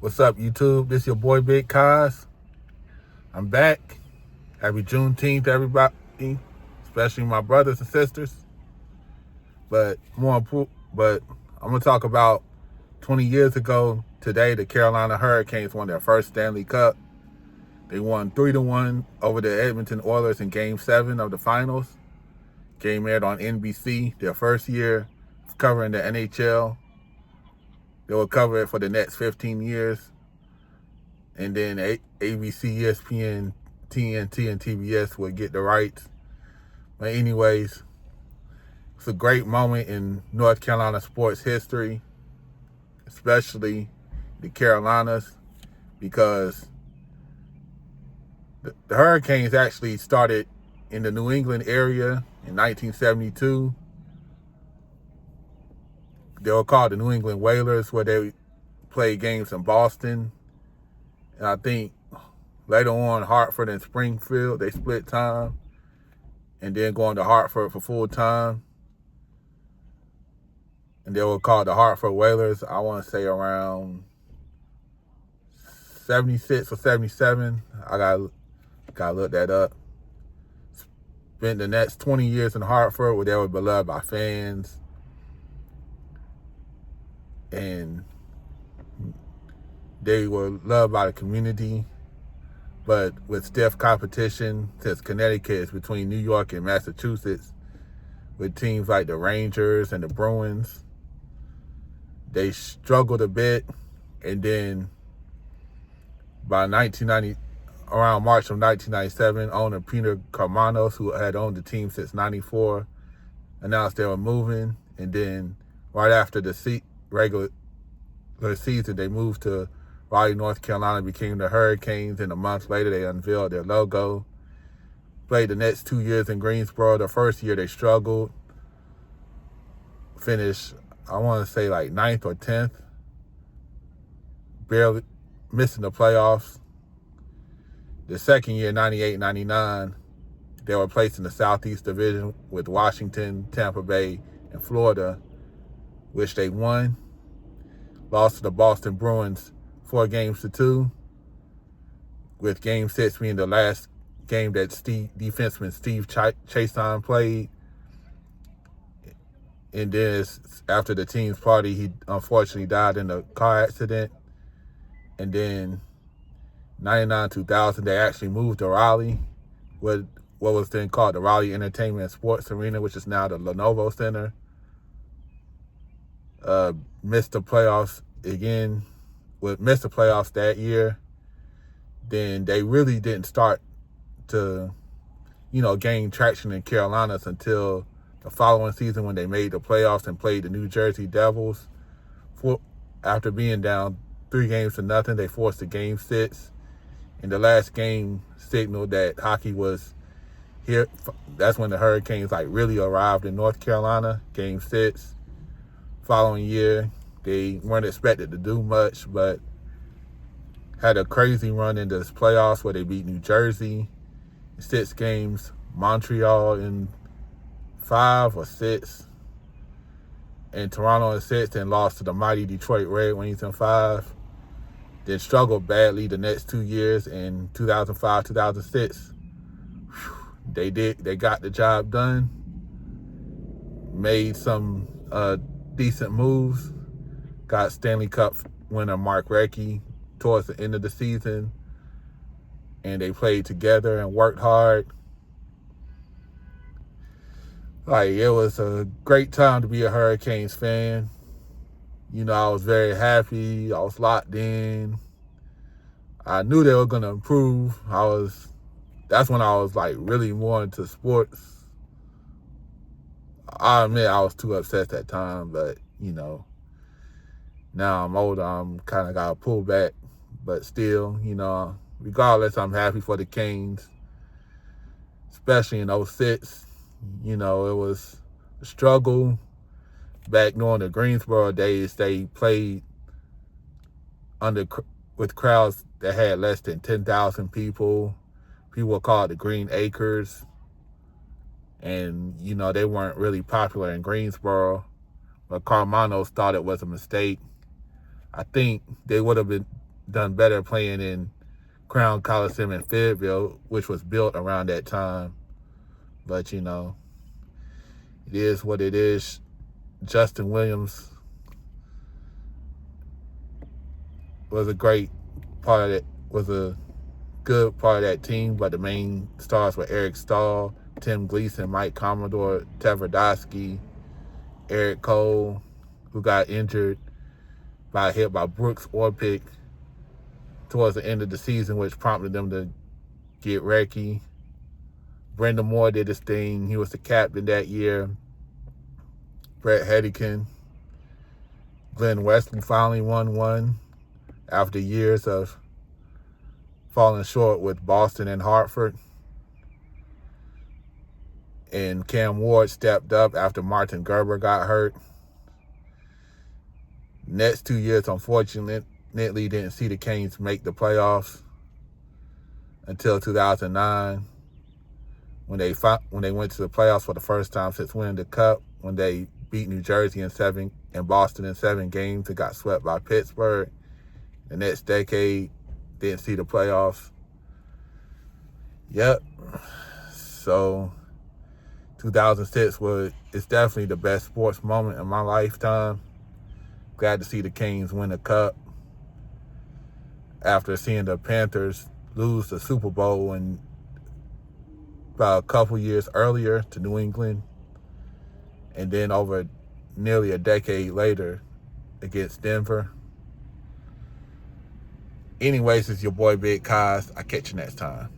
What's up, YouTube? This your boy Big Kaz. I'm back. Happy Juneteenth, everybody, especially my brothers and sisters. But I'm gonna talk about 20 years ago today. The Carolina Hurricanes won their first Stanley Cup. They won 3-1 over the Edmonton Oilers in Game 7 of the Finals. Game aired on NBC. Their first year covering the NHL. They will cover it for the next 15 years. And then ABC, ESPN, TNT, and TBS will get the rights. But anyways, it's a great moment in North Carolina sports history, especially the Carolinas, because the Hurricanes actually started in the New England area in 1972. They were called the New England Whalers, where they played games in Boston. And I think later on, Hartford and Springfield, they split time. And then going to Hartford for full time. And they were called the Hartford Whalers, I want to say around 76 or 77. I gotta look that up. Spent the next 20 years in Hartford, where they were beloved by fans. And they were loved by the community, but with stiff competition, since Connecticut is between New York and Massachusetts, with teams like the Rangers and the Bruins, they struggled a bit. And then by around March of 1997, owner Peter Carmanos, who had owned the team since '94, announced they were moving. And then right after the regular season, they moved to Raleigh, North Carolina, became the Hurricanes, and a month later they unveiled their logo. Played the next 2 years in Greensboro. The first year they struggled. Finished, I want to say, like 9th or 10th. Barely missing the playoffs. The second year, 98-99, they were placed in the Southeast Division with Washington, Tampa Bay, and Florida, which they won. Lost to the Boston Bruins 4-2, with Game 6 being the last game that defenseman Steve Chason played. And then after the team's party, he unfortunately died in a car accident. And then 99-2000, they actually moved to Raleigh, what was then called the Raleigh Entertainment and Sports Arena, which is now the Lenovo Center. Missed the playoffs again. Missed the playoffs that year. Then they really didn't start to, gain traction in Carolinas until the following season, when they made the playoffs and played the New Jersey Devils. After being down 3-0, they forced a Game 6. And the last game signaled that hockey was here. That's when the Hurricanes really arrived in North Carolina, Game 6. Following year, they weren't expected to do much, but had a crazy run into the playoffs where they beat New Jersey in 6 games, Montreal in 5 or 6, and Toronto in 6, and lost to the mighty Detroit Red Wings in 5. Then struggled badly the next 2 years. In 2005, 2006. They got the job done. Made some decent moves. Got Stanley Cup winner Mark Recchi towards the end of the season. And they played together and worked hard. It was a great time to be a Hurricanes fan. I was very happy. I was locked in. I knew they were going to improve. That's when I was really more into sports. I admit I was too upset that time, but now I'm older, I'm kind of got to pull back. But still, regardless, I'm happy for the Canes, especially in '06. It was a struggle. Back during the Greensboro days, they played with crowds that had less than 10,000 people. People called the Green Acres. And, they weren't really popular in Greensboro. But Carmanos thought it was a mistake. I think they would have done better playing in Crown Coliseum in Fayetteville, which was built around that time. But, you know, it is what it is. Justin Williams was a great part of it, was a good part of that team, but the main stars were Erik Staal, Tim Gleason, Mike Commodore, Tverdovsky, Erik Cole, who got injured by a hit by Brooks Orpik towards the end of the season, which prompted them to get Recchi. Brind'Amour did his thing. He was the captain that year. Brett Hedican. Glenn Wesley finally won one after years of falling short with Boston and Hartford. And Cam Ward stepped up after Martin Gerber got hurt. Next 2 years, unfortunately, didn't see the Canes make the playoffs until 2009, when they went to the playoffs for the first time since winning the Cup, when they beat New Jersey and Boston in 7 games and got swept by Pittsburgh. The next decade, didn't see the playoffs. Yep. So 2006 it's definitely the best sports moment in my lifetime. Glad to see the Canes win the Cup after seeing the Panthers lose the Super Bowl about a couple years earlier to New England, and then over nearly a decade later against Denver. Anyways, it's your boy Big Kaz. I'll catch you next time.